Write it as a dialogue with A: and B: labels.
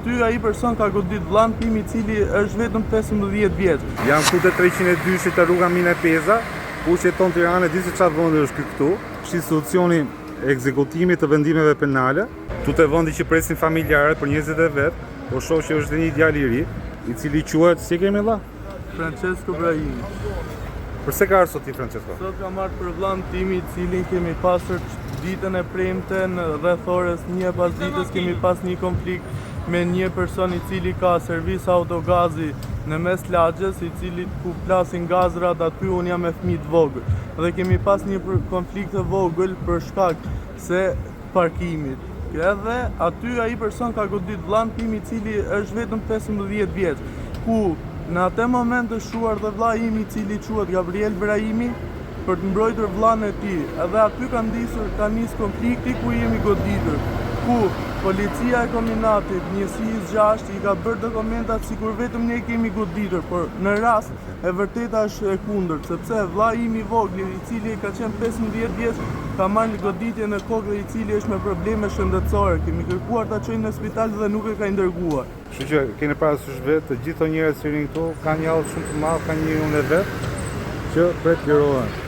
A: aty ai person ka godit vllan tim I cili është vetëm 15 vjeç.
B: Jam këtu te 302 te rruga Mina Peza, ku jeton Tiranë, di se çfarë vendi është këtu. Është institucioni ekzekutimit të vendimeve penale. Tu te vendi që presin familjarët për njerëzit e vet, po shoh që është një djalë I ri, I cili quhet si kemi valla?
A: Francesco Brahimi.
B: Përse ka ardhur sot ti Francesco?
A: Sot kam marrë për vllan tim I cilin kemi pasur ditën e premte në rreth orës 1 pas ditës kemi pas një konflikt me një person I cili ka servis autogazi në mes lagjes I cili ku plasin gazrat aty unë jam me fëmijë të vogël dhe kemi pas një konflikt të vogël për shkak se parkimit. Edhe aty ai person ka godit vllan tim I cili është vetëm 15 vjeç, ku në atë moment është shuar dhe vlla im I cili quhet Gabriel Brahimi për të mbrojtur vllain e tij. Edhe aty ka nis konflikti ku jemi goditur, ku policia e kombinatit, njësi 6 I ka bërë dokumentat sikur vetëm ne kemi goditur, por në rast e vërteta është e kundërt, sepse vlla im I vogël I cili ka qenë 15 vjeç ka marrë goditje në kokë I cili është me probleme shëndetësore. Kemi kërkuar ta çojmë në spital dhe nuk e ka ndërguar.
B: Kështu që keni parasysh vetë të gjithë njerëzit që rinë këtu kanë një hall shumë të madh, kanë një unë vet që pret lirohen.